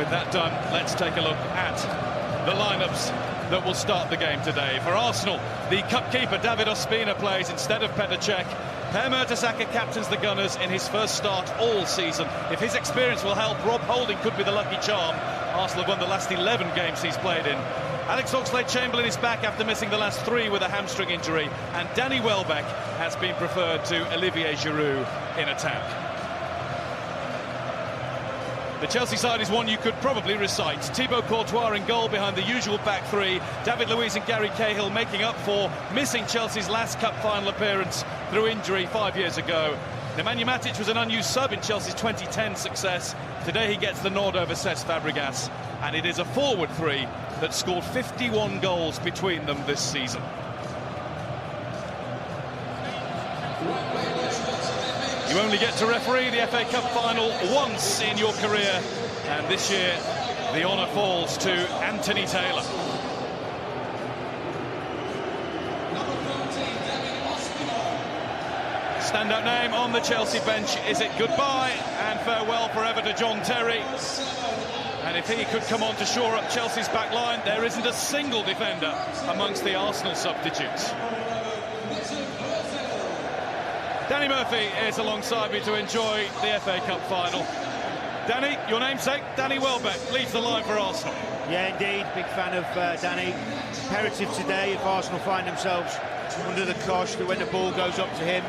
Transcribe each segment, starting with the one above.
With that done, let's take a look at the lineups that will start the game today. For Arsenal, the cup keeper David Ospina plays instead of Petr Cech. Per Mertesacker captains the Gunners in his first start all season. If his experience will help, Rob Holding could be the lucky charm. Arsenal have won the last 11 games he's played in. Alex Oxlade-Chamberlain is back after missing the last 3 with a hamstring injury, and Danny Welbeck has been preferred to Olivier Giroud in attack. The Chelsea side is one you could probably recite. Thibaut Courtois in goal behind the usual back 3. David Luiz and Gary Cahill making up for missing Chelsea's last cup final appearance through injury 5 years ago. Nemanja Matic was an unused sub in Chelsea's 2010 success. Today he gets the nod over Cesc Fabregas, and it is a forward 3 that scored 51 goals between them this season. You only get to referee the FA Cup final once in your career, and this year the honour falls to Anthony Taylor. Standout name on the Chelsea bench. Is it goodbye and farewell forever to John Terry? And if he could come on to shore up Chelsea's back line, there isn't a single defender amongst the Arsenal substitutes. Danny Murphy is alongside me to enjoy the FA Cup final. Danny, your namesake, Danny Welbeck, leads the line for Arsenal. Yeah, indeed, big fan of Danny. Imperative today, if Arsenal find themselves under the cosh, that when the ball goes up to him,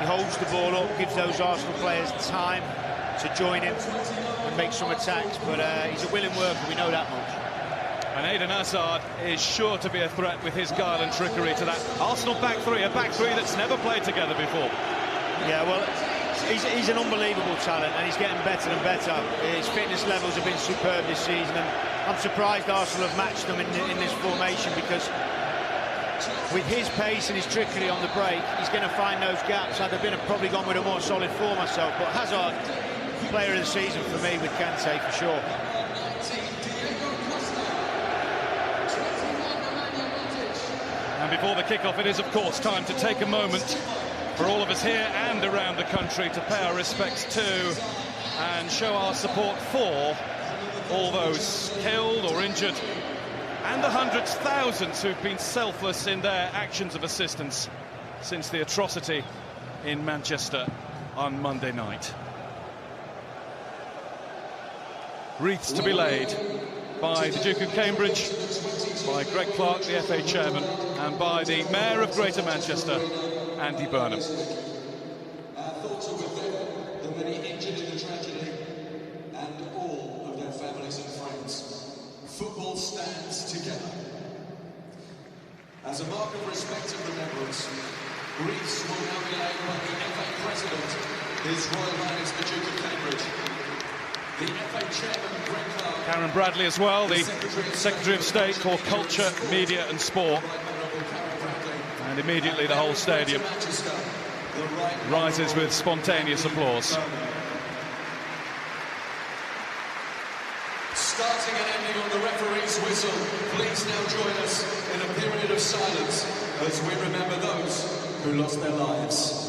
he holds the ball up, gives those Arsenal players time to join him and make some attacks, but he's a willing worker, we know that much. And Eden Hazard is sure to be a threat with his guile and trickery to that Arsenal back 3, a back 3 that's never played together before. Yeah, well, he's an unbelievable talent, and he's getting better and better. His fitness levels have been superb this season, and I'm surprised Arsenal have matched them in this formation, because with his pace and his trickery on the break, he's going to find those gaps. I'd have probably gone with a more solid 4 myself, but Hazard, player of the season for me with Kante for sure. And before the kick-off, it is, of course, time to take a moment for all of us here and around the country to pay our respects to and show our support for all those killed or injured, and the hundreds, thousands who've been selfless in their actions of assistance since the atrocity in Manchester on Monday night. Wreaths to be laid by the Duke of Cambridge, by Greg Clark, the FA chairman, and by the Mayor of Greater Manchester, Andy Burnham. Our thoughts are with them, the many injured in the tragedy, and all of their families and friends. Football stands together. As a mark of respect and remembrance, wreaths will now be laid by the FA President, His Royal Highness the Duke of Cambridge. The FA Chairman, Greg Clark. Karen Bradley as well, the Secretary of State for Culture, Media and Sport. And immediately the whole stadium rises with spontaneous applause. Starting and ending on the referee's whistle, please now join us in a period of silence as we remember those who lost their lives.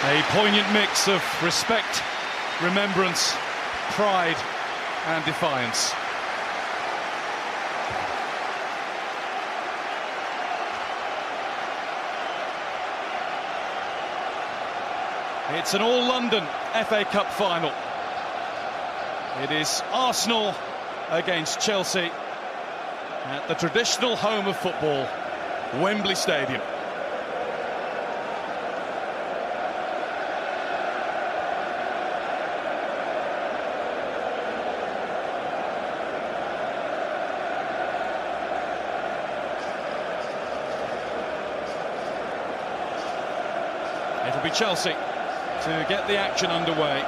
A poignant mix of respect, remembrance, pride and defiance. It's an all-London FA Cup final. It is Arsenal against Chelsea at the traditional home of football, Wembley Stadium. It'll be Chelsea to get the action underway.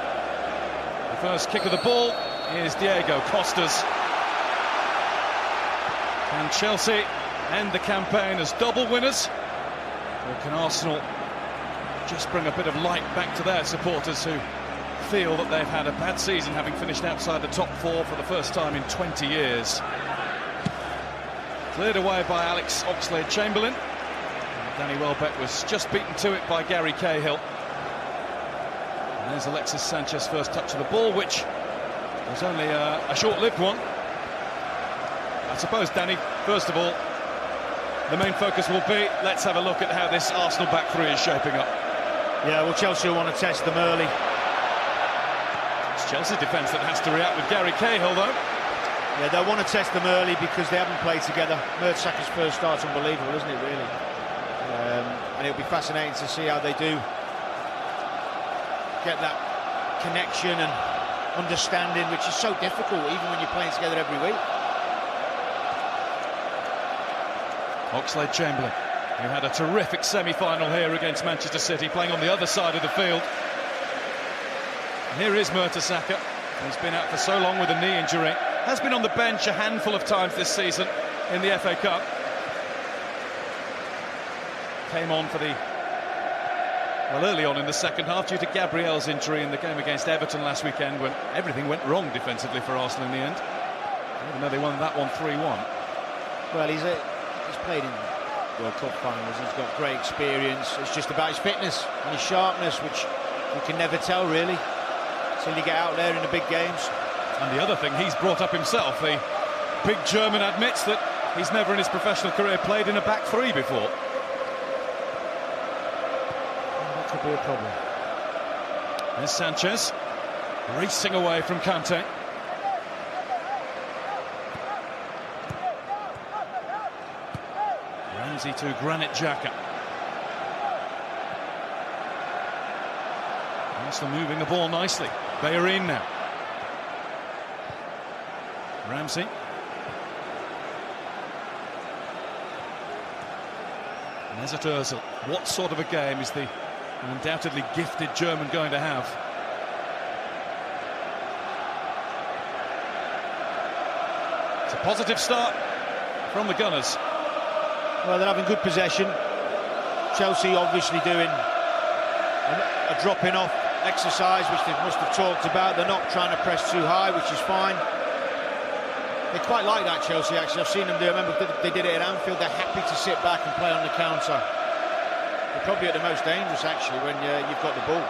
The first kick of the ball is Diego Costa's. Can Chelsea end the campaign as double winners? Or can Arsenal just bring a bit of light back to their supporters who feel that they've had a bad season, having finished outside the top four for the first time in 20 years? Cleared away by Alex Oxlade-Chamberlain. Danny Welbeck was just beaten to it by Gary Cahill. And there's Alexis Sanchez first touch of the ball, which was only a short-lived one. I suppose, Danny, first of all, the main focus will be, let's have a look at how this Arsenal back three is shaping up. Yeah, well, Chelsea will want to test them early. It's Chelsea's defence that has to react with Gary Cahill, though. Yeah, they'll want to test them early because they haven't played together. Mertesacker's first start's unbelievable, isn't it, really? And it'll be fascinating to see how they do get that connection and understanding, which is so difficult even when you're playing together every week. Oxlade-Chamberlain, who had a terrific semi-final here against Manchester City, playing on the other side of the field. And here is Mertesacker. He's been out for so long with a knee injury. Has been on the bench a handful of times this season in the FA Cup. Came on for early on in the second half due to Gabriel's injury in the game against Everton last weekend, when everything went wrong defensively for Arsenal in the end, even though they won that one 3-1. Well, he's played in World Cup finals. He's got great experience. It's just about his fitness and his sharpness, which you can never tell really until you get out there in the big games. And the other thing he's brought up himself, the big German admits that he's never in his professional career played in a back three before. That could be a problem. There's Sanchez racing away from Kante. Ramsey to Granit Xhaka. Arsenal moving the ball nicely. Bellerin now. Ramsey. Mesut Ozil. What sort of a game is the undoubtedly gifted German going to have? It's a positive start from the Gunners. Well, they're having good possession. Chelsea obviously doing a dropping off exercise, which they must have talked about. They're not trying to press too high, which is fine. They quite like that, Chelsea, actually. I've seen them do it. I remember they did it at Anfield. They're happy to sit back and play on the counter. They're probably at the most dangerous, actually, when you've got the ball.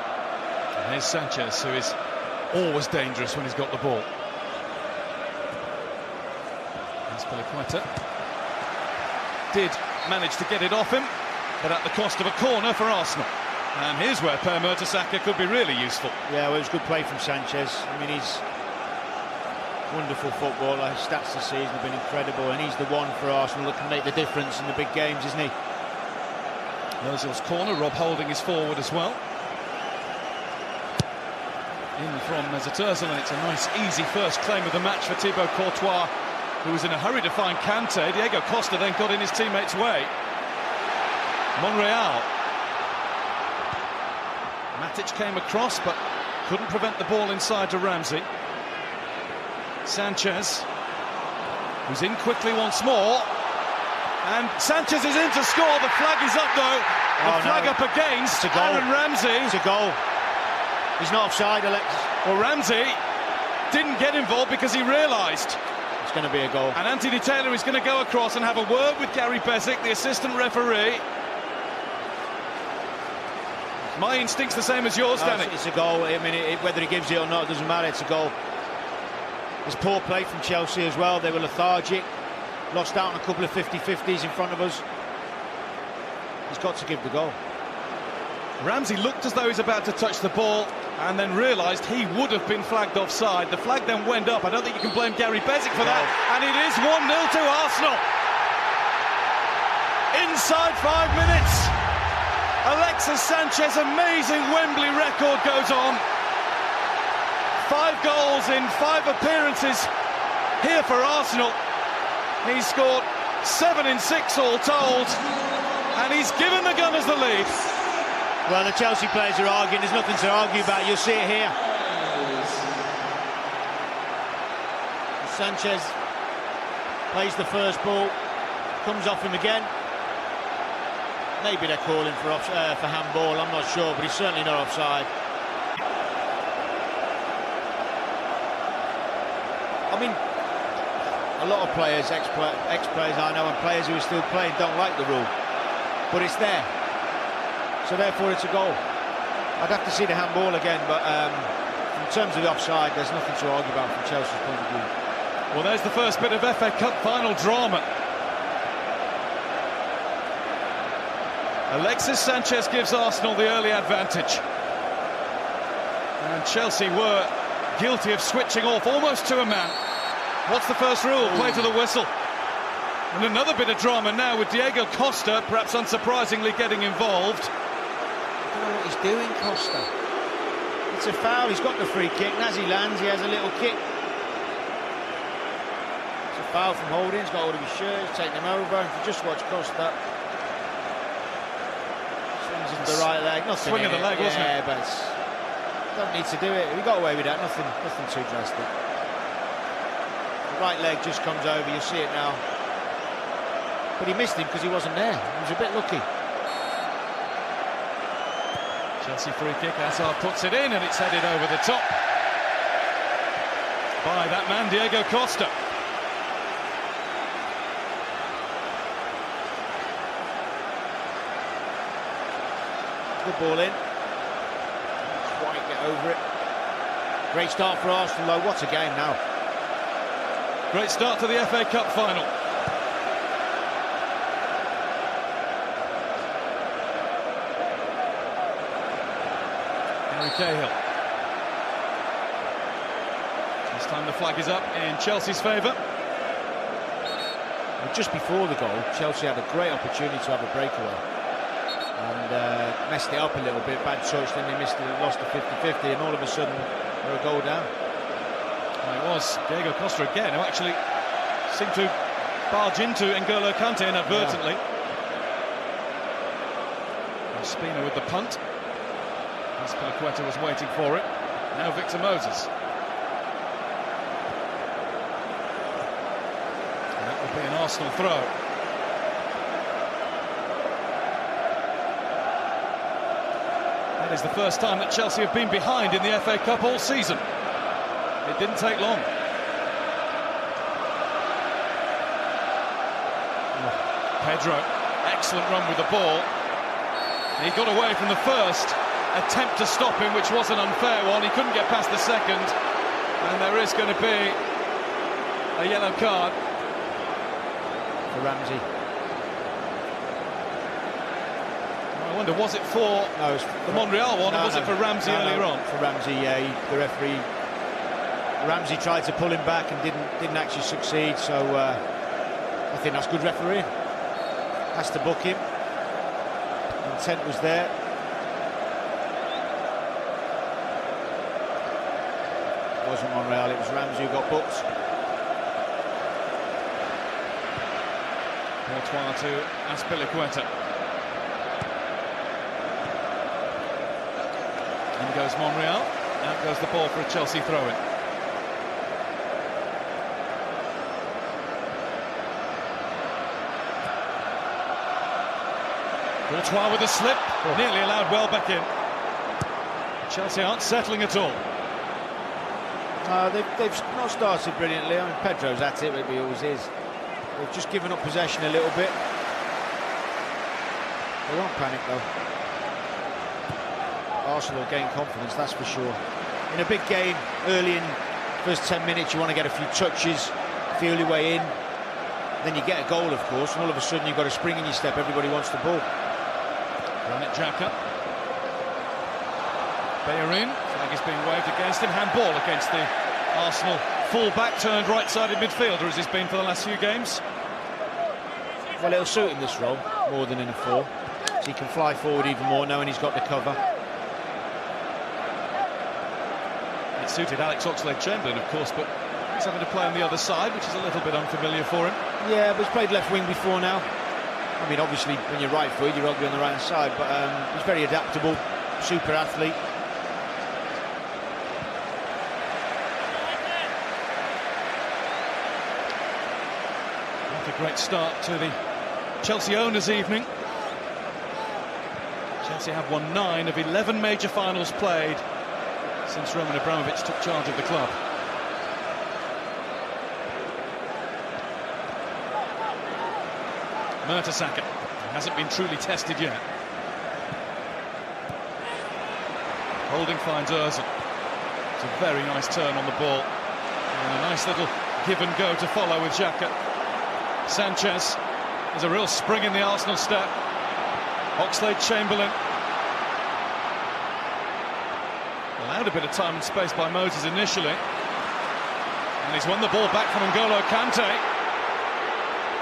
And here's Sanchez, who is always dangerous when he's got the ball. Azpilicueta did manage to get it off him, but at the cost of a corner for Arsenal. And here's where Per Mertesacker could be really useful. Yeah, well, it was good play from Sanchez. I mean, he's wonderful footballer. His stats this season have been incredible, and he's the one for Arsenal that can make the difference in the big games, isn't he? Ozil's corner, Rob Holding is forward as well. In from Mesut Ozil, and it's a nice, easy first claim of the match for Thibaut Courtois, who was in a hurry to find Kante. Diego Costa then got in his teammate's way. Monreal. Matic came across, but couldn't prevent the ball inside to Ramsey. Sanchez, who's in quickly once more. And Sanchez is in to score. The flag is up, though. The flag up against Aaron Ramsey. It's a goal. He's not offside, Alexis. Well, Ramsey didn't get involved because he realised it's going to be a goal. And Anthony Taylor is going to go across and have a word with Gary Beswick, the assistant referee. My instinct's the same as yours, Danny. It's a goal. I mean, whether he gives it or not, it doesn't matter. It's a goal. It's poor play from Chelsea as well. They were lethargic. Lost out on a couple of 50-50s in front of us. He's got to give the goal. Ramsey looked as though he's about to touch the ball and then realised he would have been flagged offside. The flag then went up. I don't think you can blame Gary Bezic for that. And it is 1-0 to Arsenal. Inside 5 minutes. Alexis Sanchez, amazing Wembley record goes on. 5 goals in 5 appearances here for Arsenal. He's scored 7 in 6 all told. And he's given the Gunners the lead. Well, the Chelsea players are arguing. There's nothing to argue about. You'll see it here. Sanchez plays the first ball, comes off him again. Maybe they're calling for handball, I'm not sure, but he's certainly not offside. I mean, a lot of players, ex-players I know, and players who are still playing don't like the rule, but it's there. So therefore it's a goal. I'd have to see the handball again, but in terms of the offside, there's nothing to argue about from Chelsea's point of view. Well, there's the first bit of FA Cup final drama. Alexis Sanchez gives Arsenal the early advantage. And Chelsea were guilty of switching off almost to a man. What's the first rule? Play to the whistle. And another bit of drama now with Diego Costa, perhaps unsurprisingly, getting involved. I don't know what he's doing, Costa. It's a foul. He's got the free kick, and as he lands, he has a little kick. It's a foul from Holding. He's got hold of his shirt, he's taking him over. If you just watch Costa, swings into the right leg. Nothing. Swing of the leg, wasn't it? Yeah, but don't need to do it. He got away with that. Nothing too drastic. The right leg just comes over. You see it now. But he missed him because he wasn't there. He was a bit lucky. Chelsea free kick. Hazard puts it in, and it's headed over the top by that man, Diego Costa. Good ball in. Quite get over it. Great start for Arsenal, though. What a game now. Great start to the FA Cup final. Harry Cahill. This time the flag is up in Chelsea's favour. Well, just before the goal, Chelsea had a great opportunity to have a breakaway and messed it up a little bit. Bad choice, then they missed it, lost the 50-50, and all of a sudden they're a goal down. Well, it was Diego Costa again who actually seemed to barge into N'Golo Kante inadvertently. Yeah. Spina with the punt. Azpilicueta was waiting for it. Now Victor Moses. And that will be an Arsenal throw. That is the first time that Chelsea have been behind in the FA Cup all season. It didn't take long. Pedro, excellent run with the ball. He got away from the first attempt to stop him, which was an unfair one. He couldn't get past the second, and there is going to be a yellow card for Ramsey. I wonder, was it for the Monreal one, or was it for Ramsey earlier on? For Ramsey, yeah. The referee, Ramsey tried to pull him back and didn't actually succeed. So I think that's good refereeing. Has to book him. Intent was there. It wasn't Monreal, it was Ramsey who got booked. Courtois to Azpilicueta. In goes Monreal. Out goes the ball for a Chelsea throw-in. Courtois with a slip, nearly allowed well back in. Chelsea aren't settling at all. They've not started brilliantly. I mean, Pedro's at it, maybe he always is. They've just given up possession a little bit. They won't panic though. Arsenal will gain confidence, that's for sure. In a big game, early in first 10 minutes, you want to get a few touches, feel your way in. Then you get a goal, of course, and all of a sudden you've got a spring in your step. Everybody wants the ball. Granit Xhaka. Bellerin, flag is being waved against him. Handball against the Arsenal full-back turned right-sided midfielder, as he's been for the last few games. Well, it'll suit him this role more than in a 4. So he can fly forward even more knowing he's got the cover. It suited Alex Oxlade-Chamberlain, of course, but he's having to play on the other side, which is a little bit unfamiliar for him. Yeah, but he's played left wing before now. I mean, obviously, when you're right footed, you're rugby on the right hand side, but he's very adaptable, super athlete. What a great start to the Chelsea owners' evening. Chelsea have won 9 of 11 major finals played since Roman Abramovich took charge of the club. Mertesacker hasn't been truly tested yet. Holding finds Ozil. It's a very nice turn on the ball. And a nice little give and go to follow with Xhaka. Sanchez. There's a real spring in the Arsenal step. Oxlade-Chamberlain. Allowed a bit of time and space by Moses initially. And he's won the ball back from N'Golo Kante.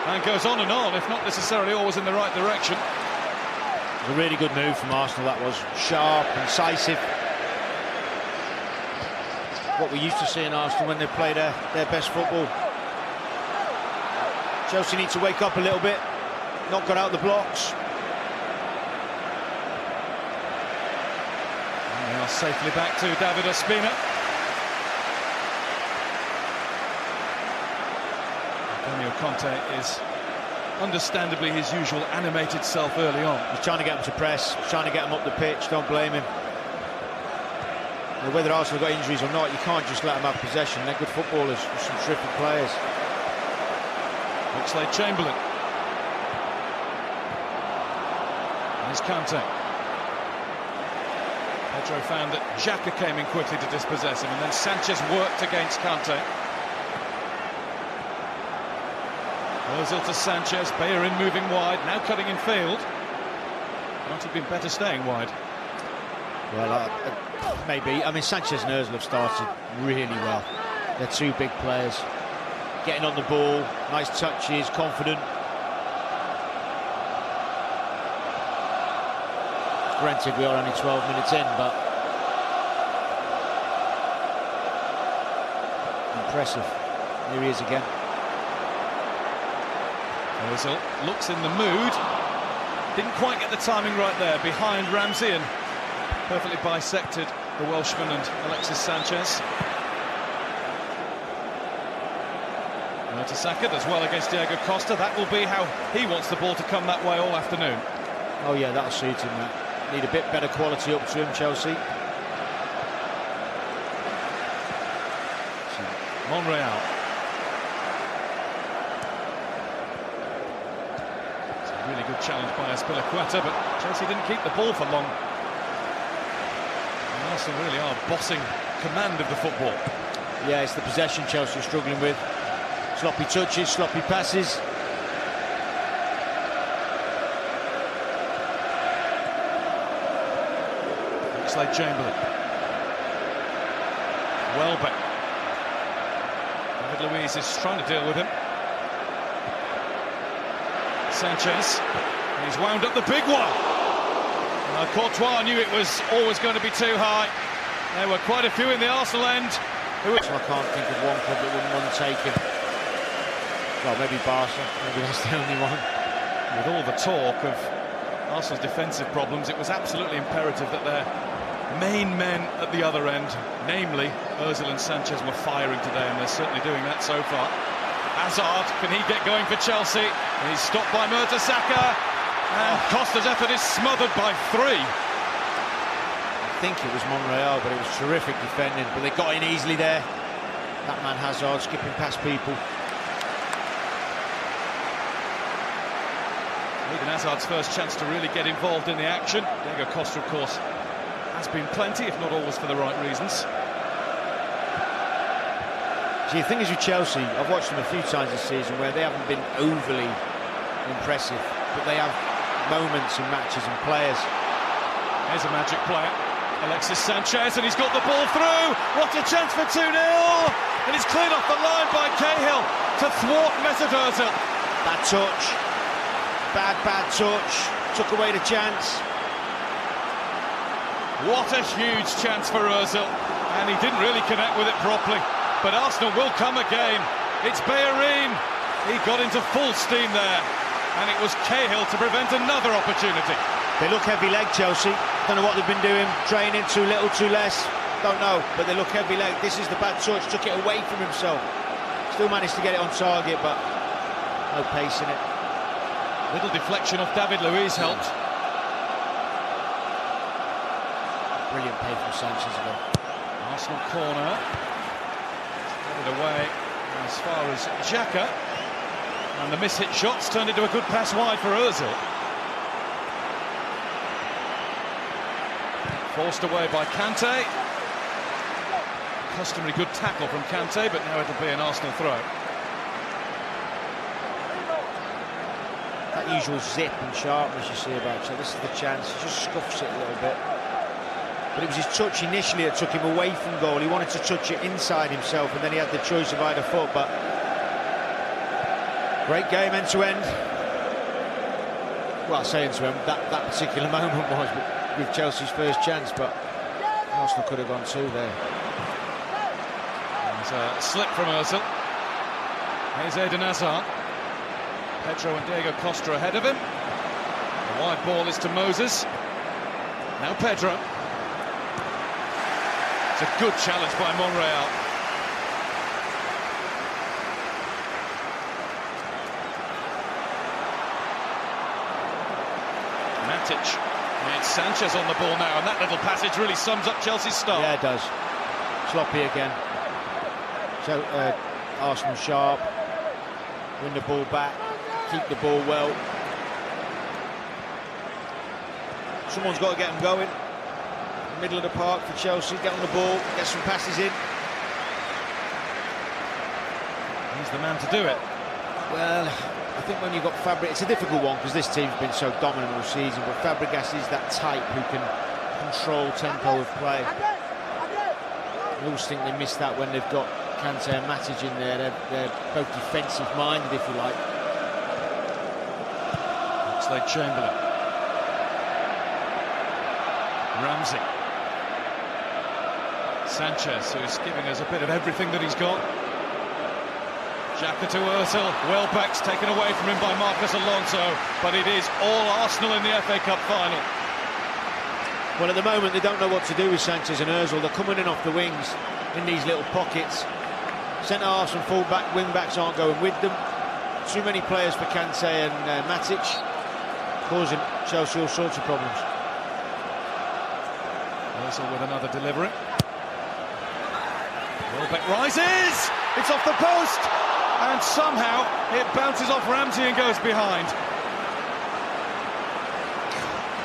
And goes on, if not necessarily always in the right direction. It was a really good move from Arsenal, that was. Sharp, incisive. What we used to see in Arsenal when they play their best football. Chelsea need to wake up a little bit. Not got out the blocks. And they are safely back to David Ospina. Antonio Conte is understandably his usual animated self early on. He's trying to get him to press, he's trying to get him up the pitch, don't blame him. Whether Arsenal got injuries or not, you can't just let them have possession. They're good footballers, with some terrific players. Oxlade-Chamberlain. Here's Kante. Pedro found that Xhaka came in quickly to dispossess him, and then Sanchez worked against Kante. Ozil to Sanchez, Bellerin moving wide, now cutting in field. Might have been better staying wide. Well, maybe. I mean, Sanchez and Ozil have started really well. They're two big players. Getting on the ball, nice touches, confident. Granted, we are only 12 minutes in, but impressive. Here he is again. Ozil looks in the mood. Didn't quite get the timing right there. Behind Ramsey and perfectly bisected the Welshman and Alexis Sanchez. Mertesacker does well against Diego Costa. That will be how he wants the ball to come that way all afternoon. Oh yeah, that'll suit him. That. Need a bit better quality up to him, Chelsea. Monreal. It's a really good challenge by Azpilicueta, but Chelsea didn't keep the ball for long. And Arsenal really are bossing command of the football. Yeah, it's the possession Chelsea are struggling with. Sloppy touches, sloppy passes. Oxlade-Chamberlain. Welbeck. David Luiz is trying to deal with him. Sanchez. And he's wound up the big one. Courtois knew it was always going to be too high. There were quite a few in the Arsenal end. So I can't think of one club that wouldn't want to take him. Well, maybe Barca. Maybe that's the only one. With all the talk of Arsenal's defensive problems, it was absolutely imperative that their main men at the other end, namely Ozil and Sanchez, were firing today, and they're certainly doing that so far. Hazard, can he get going for Chelsea? And he's stopped by Mertesacker, and Costa's effort is smothered by 3. I think it was Monreal, but it was terrific defending, but they got in easily there. That man Hazard skipping past people. Eden Hazard's first chance to really get involved in the action. Diego Costa, of course, has been plenty, if not always for the right reasons. See, the thing is with Chelsea, I've watched them a few times this season where they haven't been overly impressive, but they have moments in matches and players. Here's a magic player. Alexis Sanchez, and he's got the ball through. What a chance for 2-0! And it's cleared off the line by Cahill to thwart Mesut Ozil. Bad touch. Bad touch. Took away the chance. What a huge chance for Ozil. And he didn't really connect with it properly. But Arsenal will come again. It's Bellerin. He got into full steam there. And it was Cahill to prevent another opportunity. They look heavy-legged, Chelsea. Don't know what they've been doing. Training too little, too less. Don't know. But they look heavy-legged. This is the bad touch. Took it away from himself. Still managed to get it on target, but no pace in it. Little deflection off David Luiz helped. Brilliant play from Sanchez again. Arsenal corner. Headed away as far as Xhaka. And the miss-hit shots turned into a good pass wide for Ozil. Forced away by Kante. Customary good tackle from Kante, but now it'll be an Arsenal throw. That usual zip and sharpness you see about Chelsea. This is the chance. He just scuffs it a little bit. But it was his touch initially that took him away from goal. He wanted to touch it inside himself, and then he had the choice of either foot. But great game end to end. Well, I say end to end, that particular moment was with Chelsea's first chance, but Arsenal could have gone two there. There's a slip from Ozil. Here's Eden Hazard. Pedro and Diego Costa ahead of him. The wide ball is to Moses. Now Pedro. It's a good challenge by Monreal. Matic. It's Sanchez on the ball now, and that little passage really sums up Chelsea's start. Yeah, it does. Sloppy again. So Arsenal sharp. Win the ball back. Keep the ball well. Someone's got to get them going. Middle of the park for Chelsea. Get on the ball. Get some passes in. He's the man to do it. Well, I think when you've got Fabregas, it's a difficult one because this team's been so dominant all season, but Fabregas is that type who can control tempo of play. I always think they miss that when they've got Kante and Matic in there. They're both defensive-minded, if you like. Looks like Chamberlain. Ramsey. Sanchez, who's giving us a bit of everything that he's got. Xhaka to Ozil. Welbeck's taken away from him by Marcus Alonso, but it is all Arsenal in the FA Cup final. Well, at the moment they don't know what to do with Sanchez and Ozil. They're coming in off the wings in these little pockets. Centre-halves and full-back, wing-backs aren't going with them. Too many players for Kante and Matic, causing Chelsea all sorts of problems. Ozil with another delivery. Welbeck rises. It's off the post. And somehow it bounces off Ramsey and goes behind.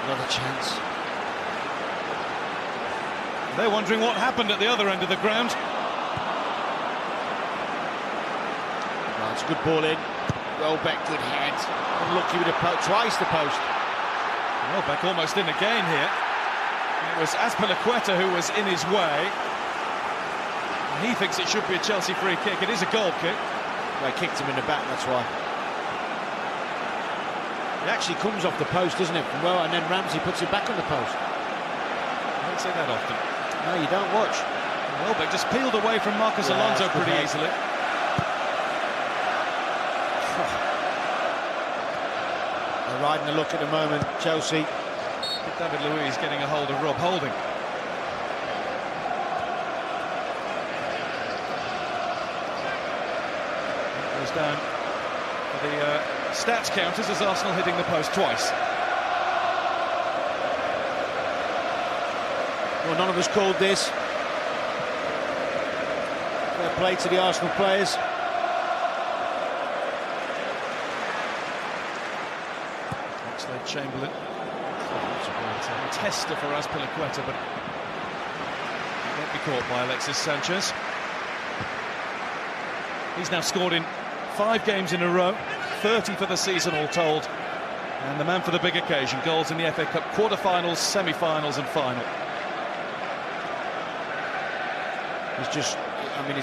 Another chance. They're wondering what happened at the other end of the ground. Well, it's a good ball in. Welbeck, good head. Unlucky with the post, twice the post. Welbeck almost in again here. It was Azpilicueta who was in his way. He thinks it should be a Chelsea free kick. It is a goal kick. They kicked him in the back, that's why. It actually comes off the post, doesn't it? Well, and then Ramsey puts it back on the post. I don't say that often. No, you don't watch. Welbeck just peeled away from Marcus Alonso pretty easily. They're riding the look at the moment, Chelsea. David Luiz getting a hold of Rob Holding. Goes down for the stats counters as Arsenal hitting the post twice. Well, none of us called this. Fair play to the Arsenal players. Oxlade Chamberlain. It's a tester for Azpilicueta, but it won't be caught by Alexis Sanchez. He's now scored in 5 games in a row, 30 for the season all told, and the man for the big occasion, goals in the FA Cup quarter-finals, semi-finals and final. He's just, I mean,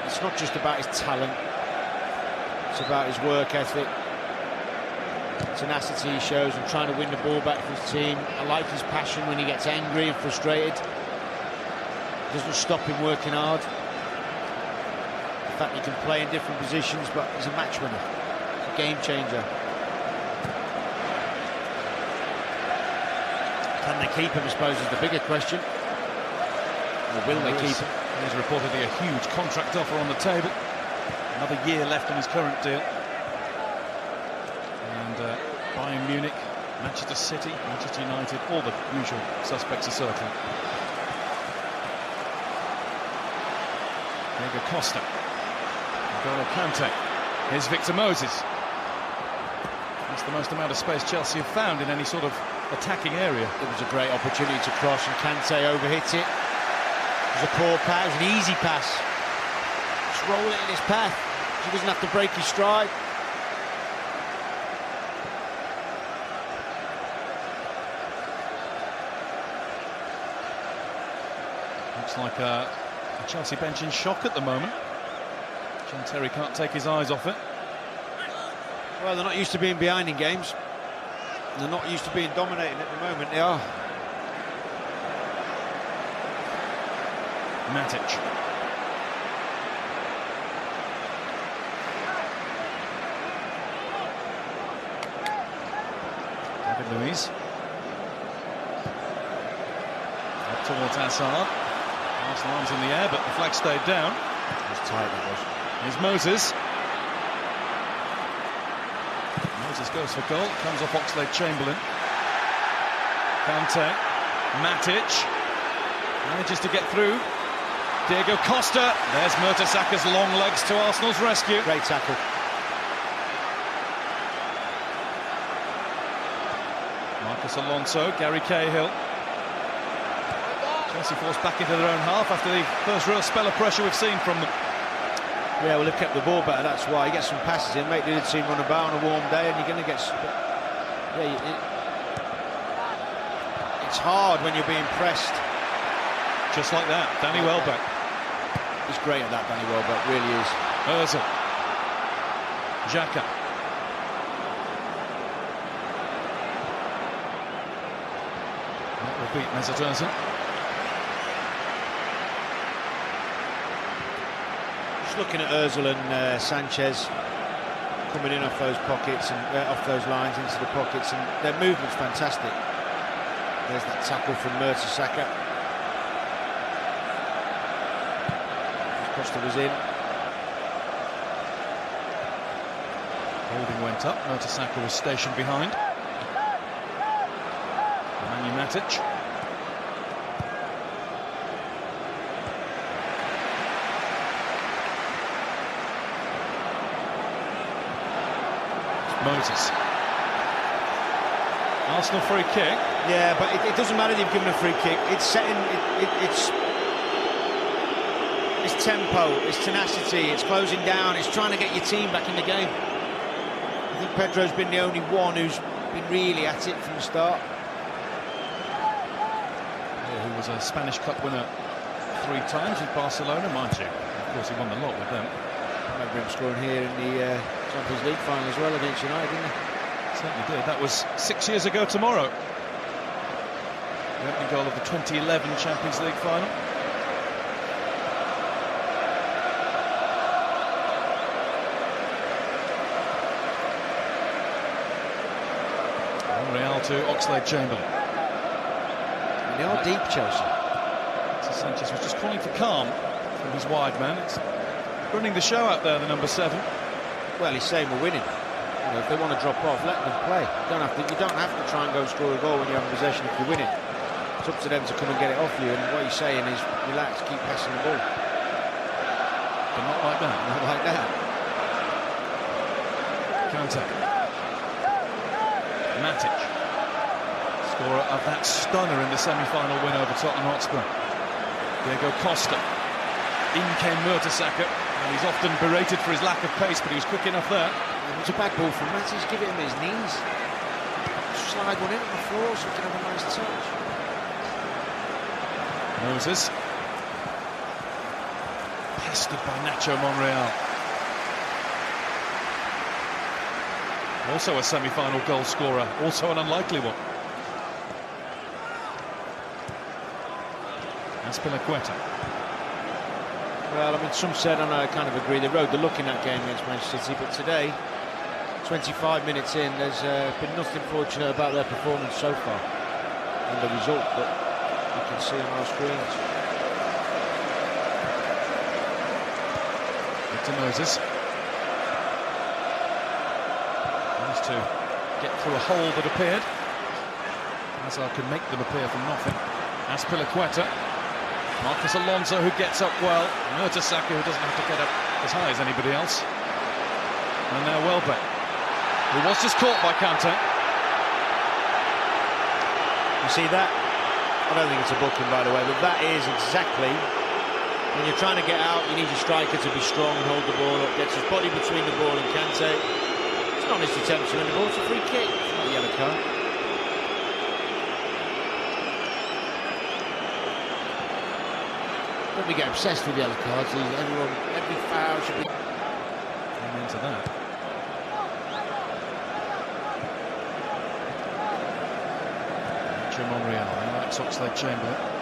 it's not just about his talent, it's about his work ethic, tenacity he shows and trying to win the ball back for his team. I like his passion when he gets angry and frustrated. It doesn't stop him working hard. The fact he can play in different positions, but he's a match winner, a game changer. Can they keep him, I suppose, is the bigger question. Or will they keep him? There's reportedly a huge contract offer on the table. Another year left on his current deal. And Bayern Munich, Manchester City, Manchester United, all the usual suspects are circling. Diego Costa. N'Golo Kante. Here's Victor Moses. That's the most amount of space Chelsea have found in any sort of attacking area. It was a great opportunity to cross and Kante overhit it. It was a poor pass, it was an easy pass. Just roll it in his path. He doesn't have to break his stride. Looks like a Chelsea bench in shock at the moment. John Terry can't take his eyes off it. Well, they're not used to being behind in games. They're not used to being dominating at the moment. They are. Matic. David Luiz. Up towards Hazard. Arsenal arms in the air, but the flag stayed down. It was tight, it was. Here's Moses. Moses goes for goal, comes off Oxlade-Chamberlain. Kante, Matic, manages to get through. Diego Costa, there's Mertesacker's long legs to Arsenal's rescue. Great tackle. Marcus Alonso, Gary Cahill. Chelsea forced back into their own half after the first real spell of pressure we've seen from them. Yeah, well, they've kept the ball better, that's why. You get some passes in, make the other team run about on a warm day, and you're going to get... Yeah, it's hard when you're being pressed. Just like that, Danny Welbeck. He's great at that, Danny Welbeck, really is. Ozil. Xhaka. That will beat Mesut Ozil. Looking at Ozil and Sanchez coming in off those pockets and off those lines into the pockets, and their movement's fantastic. There's that tackle from Mertesacker. Costa was in. Holding went up. Mertesacker was stationed behind. Nemanja Matic. Moses. Arsenal free kick. Yeah, but it doesn't matter if you've given a free kick. It's setting. It's tempo. It's tenacity. It's closing down. It's trying to get your team back in the game. I think Pedro's been the only one who's been really at it from the start. Yeah, who was a Spanish Cup winner 3 times with Barcelona, mind you. Of course, he won the lot with them. I remember him scoring here in the Champions League final as well against United, didn't he? Certainly did. That was 6 years ago tomorrow. The opening goal of the 2011 Champions League final. Real to Oxlade-Chamberlain. They are deep, Chelsea. So Sanchez was just calling for calm from his wide man. It's running the show out there, the number 7. Well, he's saying we're winning. You know, if they want to drop off, let them play. You don't have to try and go score a goal when you have possession if you're winning. It's up to them to come and get it off you. And what he's saying is, relax, keep passing the ball. But not like that. Not like that. Kante. Matic. Scorer of that stunner in the semi-final win over Tottenham Hotspur. Diego Costa. In came Mertesacker, and he's often berated for his lack of pace, but he was quick enough there. It was a bad ball from Matic. Give it him his knees. Slide one in on the floor so he can have a nice touch. Moses. blasted by Nacho Monreal. Also a semi-final goal scorer, also an unlikely one. Azpilicueta. Well, I mean, some said, and I kind of agree, they rode the luck in that game against Manchester City, but today, 25 minutes in, there's been nothing fortunate about their performance so far, and the result that you can see on our screens. To Moses. Managed to get through a hole that appeared. Hazard can make them appear from nothing. Azpilicueta. Marcus Alonso, who gets up well. Mertesacker, who doesn't have to get up as high as anybody else. And now Welbeck, who was just caught by Kante. You see that? I don't think it's a booking, by the way, but that is exactly... When you're trying to get out, you need your striker to be strong and hold the ball up, gets his body between the ball and Kante. It's not his attempt to win the ball, it's a free kick. It's not a yellow card. Don't we get obsessed with yellow cards? Every foul should be... I'm into that. Nacho Monreal, now that's Oxlade-Chamberlain.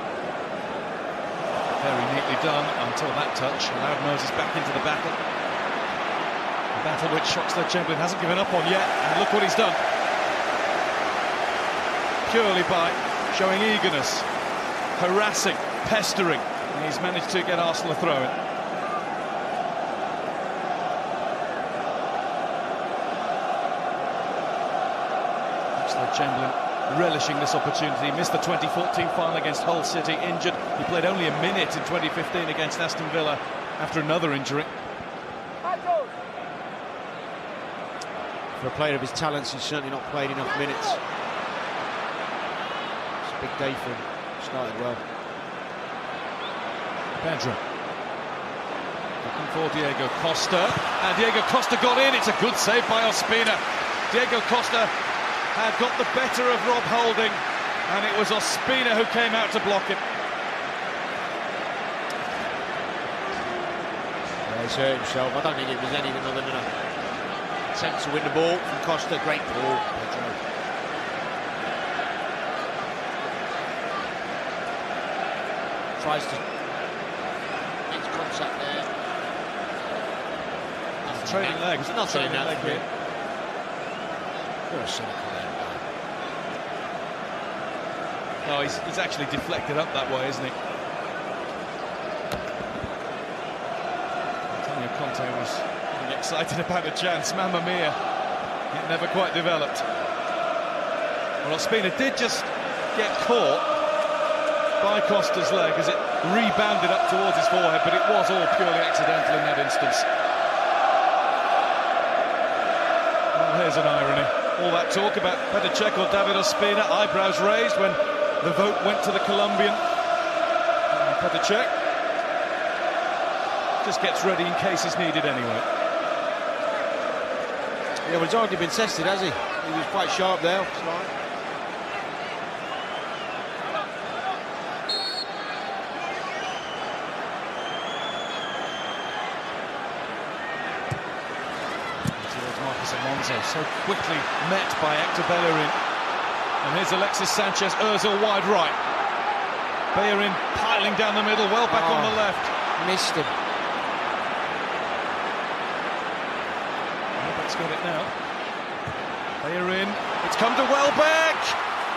Very neatly done until that touch allowed Moses back into the battle. A battle which Oxlade-Chamberlain hasn't given up on yet, and look what he's done. Purely by showing eagerness, harassing, pestering, and he's managed to get Arsenal a throw-in. Oxlade-Chamberlain relishing this opportunity. Missed the 2014 final against Hull City, injured. He played only a minute in 2015 against Aston Villa after another injury. For a player of his talents, he's certainly not played enough minutes. It's a big day for him. Started well. Pedro. Looking for Diego Costa. And Diego Costa got in. It's a good save by Ospina. Diego Costa had got the better of Rob Holding, and it was Ospina who came out to block him. Yeah, he's hurt himself. I don't think it was anything other than an attempt to win the ball from Costa. Great ball, Pedro. Tries to make contact there. Trailing leg. It's not trailing leg here. You're a cynical there. No, he's actually deflected up that way, isn't he? Antonio Conte was getting excited about a chance. Mamma mia. It never quite developed. Well, Ospina did just get caught by Costa's leg as it rebounded up towards his forehead, but it was all purely accidental in that instance. Well, here's an irony. All that talk about Petr Cech or David Ospina, eyebrows raised when the vote went to the Colombian. And Petr Cech just gets ready in case it's needed anyway. Yeah, well, he's already been tested, has he? He was quite sharp there. That's right. Marcus Alonso, so quickly met by Hector Bellerin. And here's Alexis Sanchez, Ozil wide right. Bellerin piling down the middle, well back on the left. Missed him. Welbeck's got it now. Bellerin, it's come to Welbeck,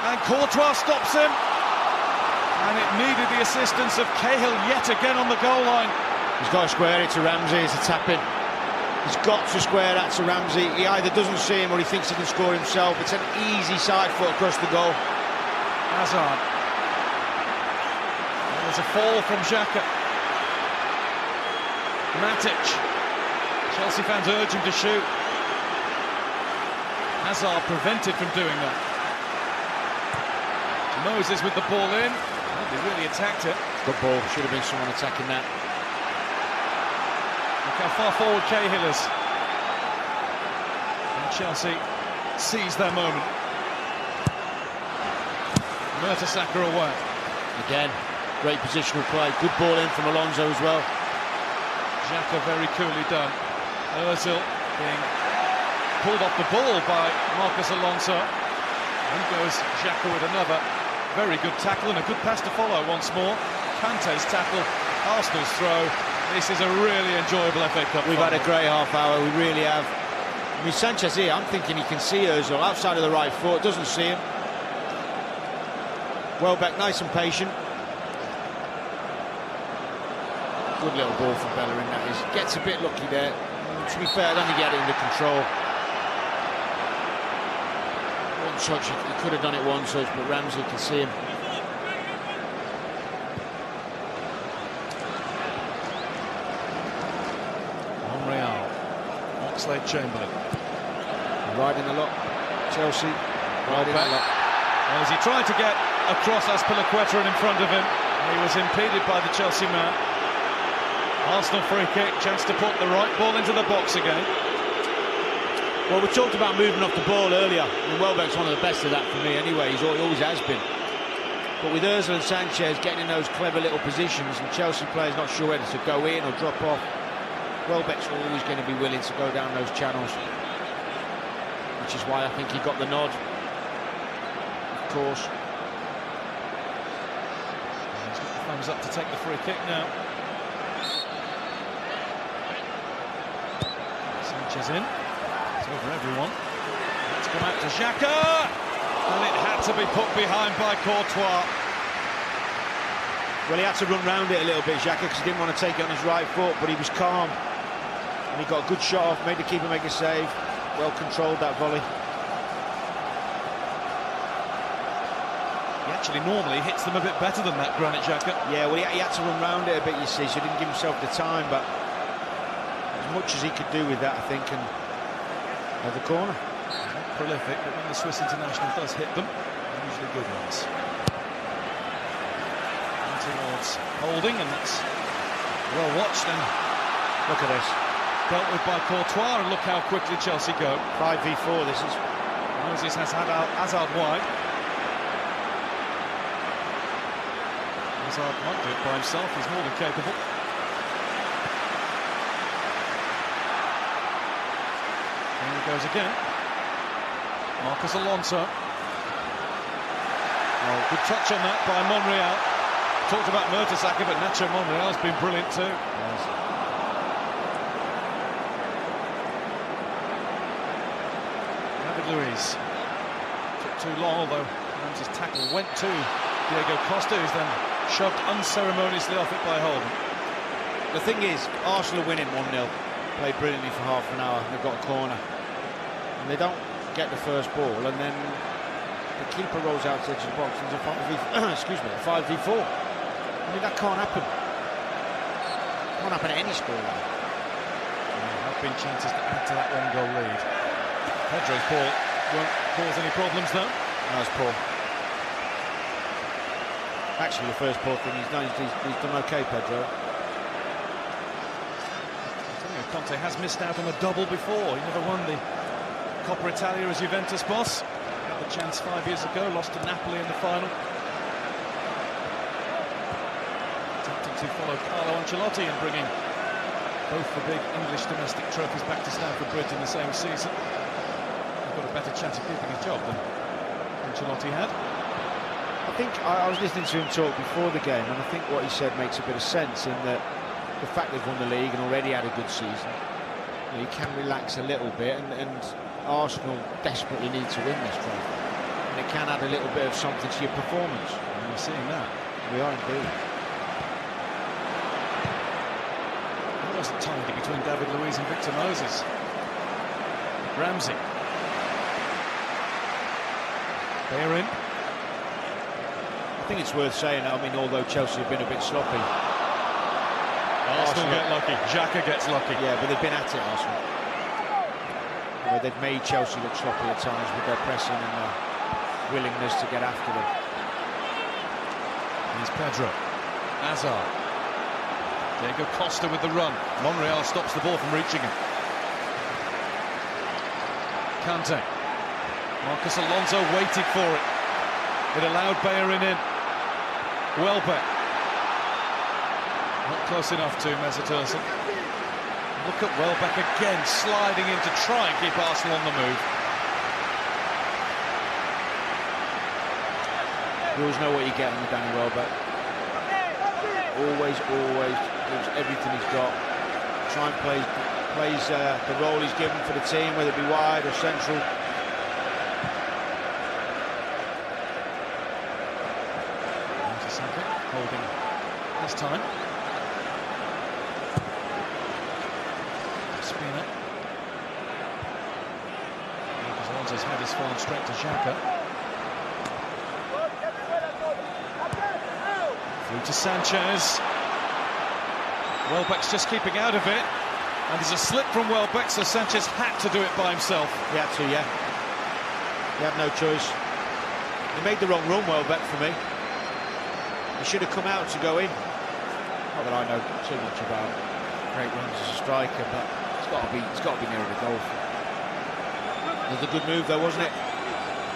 and Courtois stops him. And it needed the assistance of Cahill yet again on the goal line. He's got to square it to Ramsey. It's a tap-in. He's got to square that to Ramsey. He either doesn't see him or he thinks he can score himself. It's an easy side foot across the goal. Hazard. There's a fall from Xhaka. Matic. Chelsea fans urge him to shoot. Hazard prevented from doing that. Moses with the ball in. Oh, they really attacked it. Good ball. Should have been someone attacking that. Look how far forward Cahill is. And Chelsea seize their moment. Mertesacker away. Again, great positional play. Good ball in from Alonso as well. Xhaka very coolly done. Ozil being pulled off the ball by Marcos Alonso. And goes Xhaka with another very good tackle and a good pass to follow once more. Kante's tackle, Arsenal's throw. This is a really enjoyable FA Cup We've final. had a great half hour, we really have. I mean, Sanchez here, I'm thinking he can see Ozil outside of the right foot, doesn't see him. Welbeck nice and patient. Good little ball from Bellerin, that is. Gets a bit lucky there. To be fair, I don't think he had it under control. One touch, he could have done it one touch, but Ramsey can see him. Monreal, Oxlade-Chamberlain. Riding a lot. Chelsea, riding a lot. Well, as he tried to get across Azpilicueta in front of him, he was impeded by the Chelsea man. Arsenal free kick, chance to put the right ball into the box again. Well, we talked about moving off the ball earlier. I mean, Welbeck's one of the best of that for me anyway, he always has been. But with Ozil and Sanchez getting in those clever little positions and Chelsea players not sure whether to go in or drop off, Welbeck's always going to be willing to go down those channels. Which is why I think he got the nod, of course. He's got the thumbs up to take the free kick now. Sanchez in. It's over everyone. Let's come out to Xhaka. And it had to be put behind by Courtois. Well, he had to run round it a little bit, Xhaka, because he didn't want to take it on his right foot, but he was calm. And he got a good shot off, made the keeper make a save. Well controlled, that volley. He actually normally hits them a bit better than that, Granit Xhaka. Yeah, well, he had to run round it a bit, you see, so he didn't give himself the time, but as much as he could do with that, I think, and another corner. Not prolific, but when the Swiss international does hit them, they're usually good ones. And towards holding, and that's well watched, and look at this. Dealt with by Courtois, and look how quickly Chelsea go. 5v4, this is. Moses has had Hazard wide. Hazard might do it by himself, he's more than capable. There he goes again. Marcos Alonso. Oh, good touch on that by Monreal. Talked about Mertesacker, but Nacho Monreal's been brilliant too. Yes. Luiz took too long, although Ramsey's tackle went to Diego Costa, who's then shoved unceremoniously off it by Holden. The thing is, Arsenal winning 1-0, played brilliantly for half an hour, they've got a corner. And they don't get the first ball, and then the keeper rolls out to the edge of the box and there's a 5v4. I mean, that can't happen. Can't happen at any scoreline. There have been chances to add to that one-goal lead. Pedro's ball won't cause any problems though. Nice Paul. Actually, the first Paul thing he's done, he's done okay, Pedro. Antonio Conte has missed out on a double before. He never won the Coppa Italia as Juventus boss. Had the chance 5 years ago, lost to Napoli in the final. Attempting to follow Carlo Ancelotti and bringing both the big English domestic trophies back to Stamford Bridge in the same season. Got a better chance of keeping his job than Ancelotti had. I think I was listening to him talk before the game, and I think what he said makes a bit of sense in that the fact they've won the league and already had a good season, you can relax a little bit, and Arsenal desperately need to win this trophy, and it can add a little bit of something to your performance. And we're seeing that. We are indeed. There was a tidy between David Luiz and Victor Moses. Ramsey. Bellerin. I think it's worth saying, I mean, although Chelsea have been a bit sloppy, Arsenal get lucky, Xhaka gets lucky. Yeah, but they've been at it, Arsenal. You know, they've made Chelsea look sloppy at times with their pressing and their willingness to get after them. Here's Pedro. Hazard. Diego Costa with the run. Monreal stops the ball from reaching him. Kante. Marcos Alonso waited for it. It allowed Bellerin in. Welbeck. Not close enough to Mesut Ozil. Look at Welbeck again, sliding in to try and keep Arsenal on the move. You always know what you're getting with Danny Welbeck. Always gives everything he's got. Try and plays the role he's given for the team, whether it be wide or central. Holding this time. Spina. Marcos Alonso's head is fallen straight to Xhaka. Through to Sanchez. Welbeck's just keeping out of it. And there's a slip from Welbeck, so Sanchez had to do it by himself. He had to, yeah. He had no choice. He made the wrong run, Welbeck, for me. He should have come out to go in. Not that I know too much about great runs as a striker, but it's got to be nearer the goal. Another good move, though, wasn't it?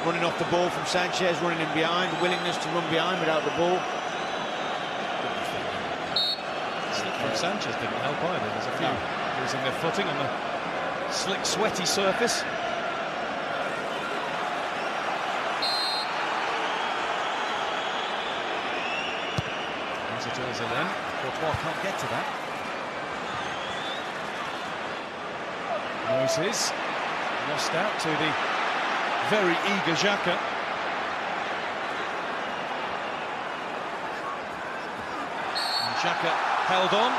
Running off the ball from Sanchez, running in behind, willingness to run behind without the ball. From Sanchez didn't help either. There's a few losing their footing on the slick, sweaty surface. Jersey then. Courtois can't get to that. Moses lost out to the very eager Xhaka. And Xhaka held on,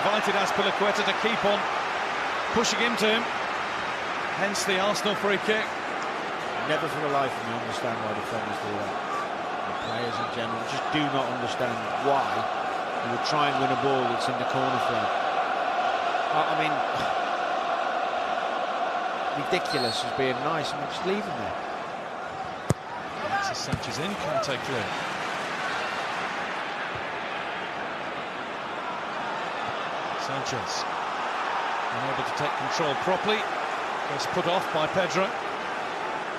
invited Azpilicueta to keep on pushing into him. Hence the Arsenal free kick. Never for the life of me understand why defenders do that. Players in general just do not understand why you would try and win a ball that's in the corner flag. I mean, ridiculous as being nice, and just leave him there. Alexis Sanchez in, Kante clear. Sanchez unable to take control properly. Gets put off by Pedro.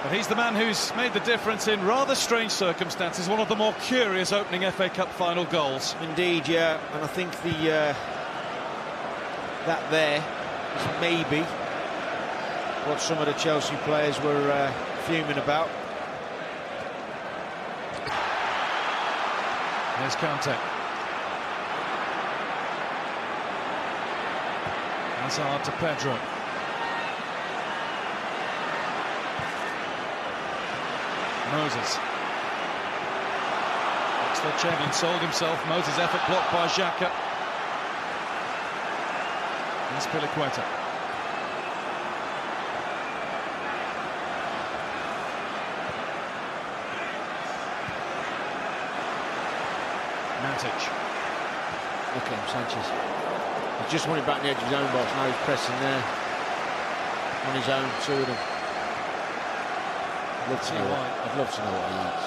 But he's the man who's made the difference in rather strange circumstances. One of the more curious opening FA Cup final goals. Indeed, yeah. And I think that there is maybe what some of the Chelsea players were fuming about. There's Kante. Hazard to Pedro. Moses. Oxlade-Chamberlain sold himself. Moses' effort blocked by Xhaka. That's Azpilicueta. Matic. Look at him, Sanchez. He just wanted back on the edge of his own box. Now he's pressing there on his own, two of them. I'd love to know what he eats.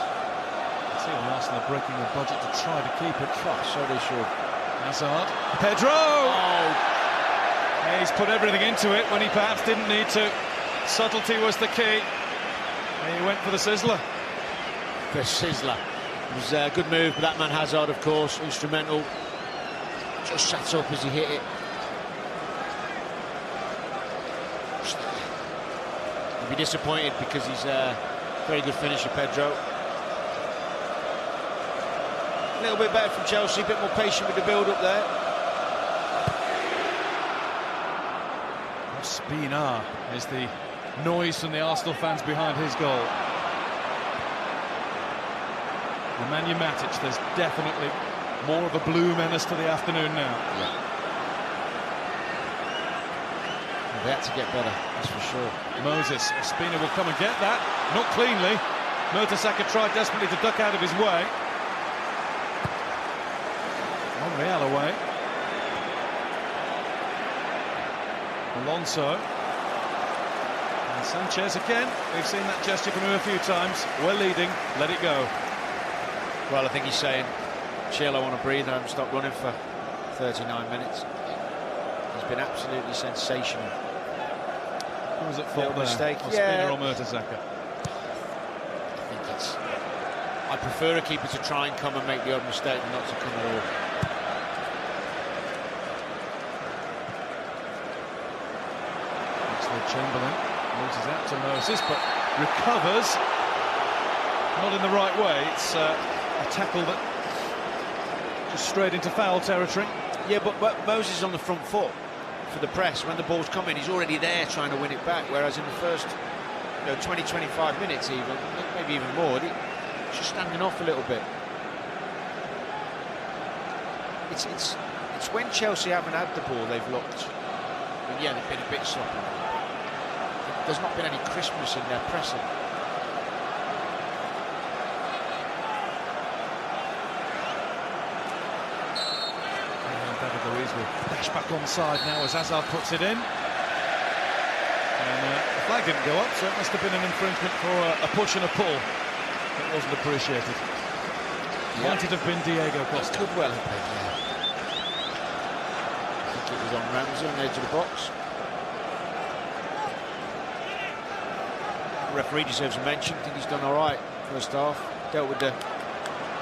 I see why Arsenal are breaking the budget to try to keep it. So they should. Hazard. Pedro! Oh! Yeah, he's put everything into it when he perhaps didn't need to. Subtlety was the key. And he went for the sizzler. The sizzler. It was a good move, but that man Hazard, of course, instrumental. Just sat up as he hit it. He'll be disappointed because he's a very good finisher, Pedro. A little bit better from Chelsea, a bit more patient with the build-up there. Spina is the noise from the Arsenal fans behind his goal. Nemanja Matic, there's definitely more of a blue menace to the afternoon now. Yeah. Well, they had to get better, that's for sure. Moses, Spina will come and get that. Not cleanly. Mertesacker tried desperately to duck out of his way. Monreal away. Alonso. And Sanchez again. We've seen that gesture from him a few times. We're leading, let it go. Well, I think he's saying, chill, I want to breathe, I haven't stopped running for 39 minutes. He's been absolutely sensational. Who was at fault there? Mistake. Or Spina or Mertesacker? I think it's... I prefer a keeper to try and come and make the odd mistake than not to come at all. Chamberlain loses out to Moses, but recovers. Not in the right way. It's a tackle that just straight into foul territory. Yeah, but Moses is on the front foot for the press. When the ball's coming, he's already there trying to win it back. Whereas in the first 20, 25 minutes even, maybe even more, he's just standing off a little bit. It's when Chelsea haven't had the ball, they've looked, yeah, they've been a bit sloppy. There's not been any crispness in their pressing. Louise will dash back onside now as Hazard puts it in. And the flag didn't go up, so it must have been an infringement for a push and a pull. It wasn't appreciated. Might it have been Diego Costa? Could well have been, yeah. I think it was on Ramsey on the edge of the box. The referee deserves a mention. I think he's done all right first half. Dealt with the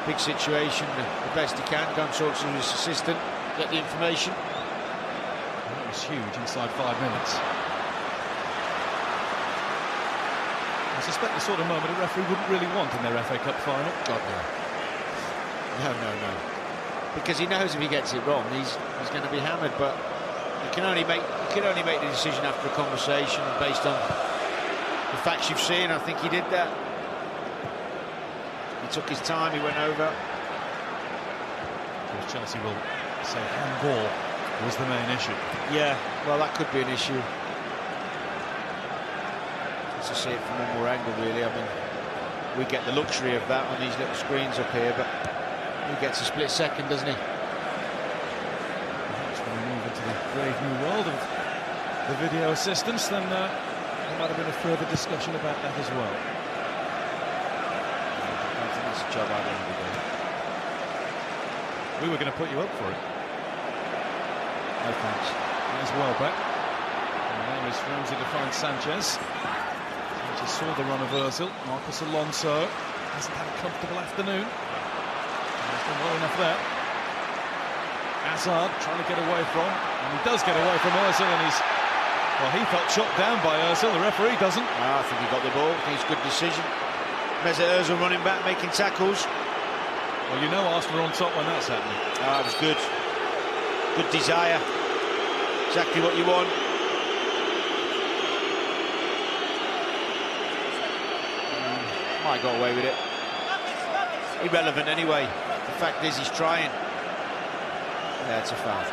big situation the best he can. Go and talk to his assistant. Get the information. That was huge inside 5 minutes. I suspect the sort of moment a referee wouldn't really want in their FA Cup final. God, no. No. Because he knows if he gets it wrong, he's going to be hammered. But you can only make the decision after a conversation based on the facts you've seen. I think he did that. He took his time. He went over. Of course, Chelsea will say handball was the main issue. Yeah, well, that could be an issue. To see it from one more angle, really. I mean, we get the luxury of that on these little screens up here, but he gets a split second, doesn't he? Perhaps when we move into the brave new world of the video assistance, then there might have been a further discussion about that as well. I think that's a job I don't do. We were going to put you up for it. No thanks. There's Welbeck. And there is Ramsey to find Sanchez. Sanchez saw the run of Ozil. Marcus Alonso hasn't had a comfortable afternoon. He's done well enough there. Hazard trying to get away from, and he does get away from Ozil, and he felt shot down by Ozil. The referee doesn't. I think he got the ball. I think it's a good decision. Mesut Ozil running back, making tackles. Well, you know Arsenal are on top when that's happening. It was good. Good desire. Exactly what you want. Might got away with it. Irrelevant anyway. The fact is he's trying. Yeah, it's a foul.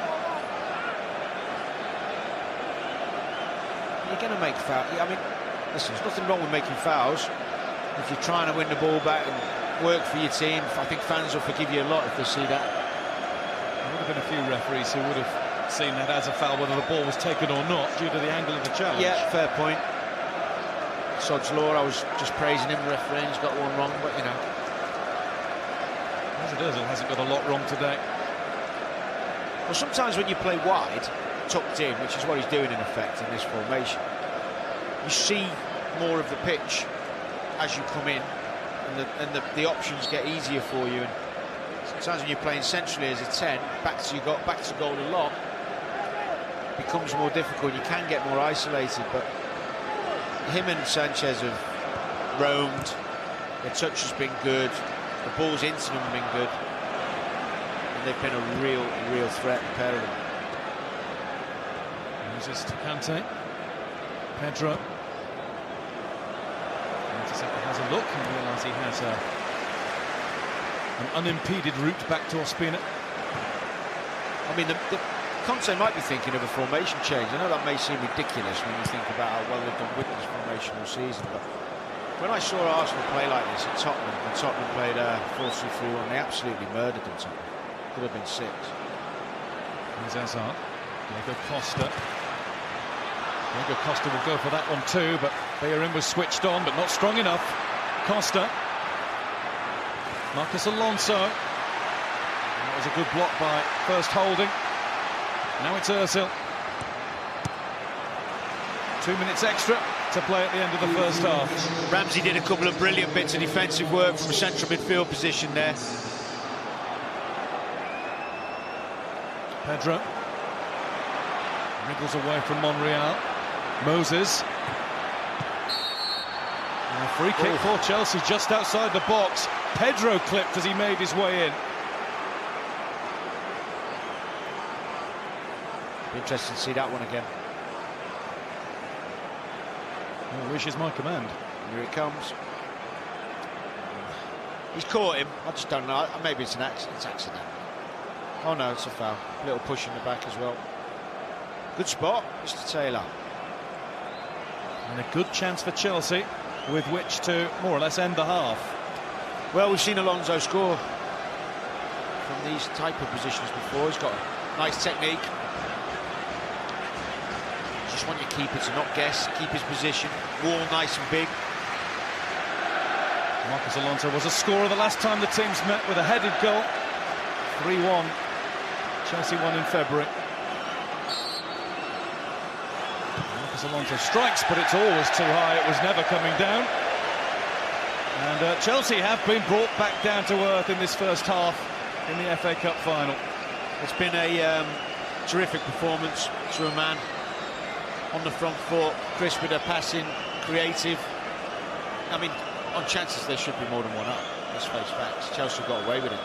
You're going to make foul. I mean, listen, there's nothing wrong with making fouls. If you're trying to win the ball back and work for your team, I think fans will forgive you a lot if they see that. There would have been a few referees who would have seen that as a foul, whether the ball was taken or not, due to the angle of the challenge. Yeah, fair point. Sod's law, I was just praising him. The referee's got one wrong, but you know. Mesut Ozil hasn't got a lot wrong today. Well, sometimes when you play wide, tucked in, which is what he's doing in effect in this formation, you see more of the pitch as you come in, and the options get easier for you. And sometimes when you're playing centrally as a 10, back to goal a lot, it becomes more difficult. You can get more isolated, but him and Sanchez have roamed. Their touch has been good. The balls into them have been good, and they've been a real threat, the pair of them. Moses to Kante. Pedro. Mertesacker has a look and realises he has an unimpeded route back to Ospina. I mean, Conte might be thinking of a formation change. I know that may seem ridiculous when you think about how well they've done with this formation all season, but when I saw Arsenal play like this at Tottenham, when Tottenham played 4-2-3-1, they absolutely murdered them. Tottenham. Could have been 6. Here's Hazard. Diego Costa. Diego Costa will go for that one too, but Bellerin was switched on, but not strong enough. Costa. Marcus Alonso. That was a good block by first Holding. Now it's Ozil. 2 minutes extra to play at the end of the first half. Ramsey did a couple of brilliant bits of defensive work from a central midfield position there. Pedro wriggles away from Monreal. Moses. And a free kick for Chelsea just outside the box. Pedro clipped as he made his way in. Be interesting to see that one again. Your wish is my command. Here it comes. He's caught him. I just don't know. Maybe it's an accident. It's accident. Oh no, it's a foul. A little push in the back as well. Good spot, Mr. Taylor. And a good chance for Chelsea with which to more or less end the half. Well, we've seen Alonso score from these type of positions before. He's got a nice technique. Just want your keeper to not guess, keep his position, wall nice and big. Marcos Alonso was a scorer the last time the teams met with a headed goal. 3-1. Chelsea won in February. Marcos Alonso strikes, but it's always too high. It was never coming down. And Chelsea have been brought back down to earth in this first half in the FA Cup final. It's been a terrific performance to a man. On the front foot, crisp with their passing, creative. I mean, on chances there should be more than one up. Let's face facts. Chelsea got away with it.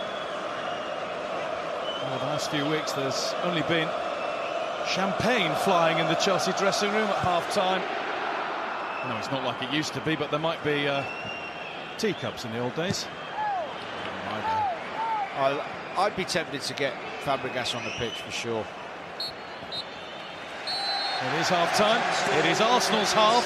Well, the last few weeks there's only been champagne flying in the Chelsea dressing room at half-time. No, it's not like it used to be, but there might be teacups in the old days. I'd be tempted to get Fabregas on the pitch for sure. It is half-time. It is Arsenal's half.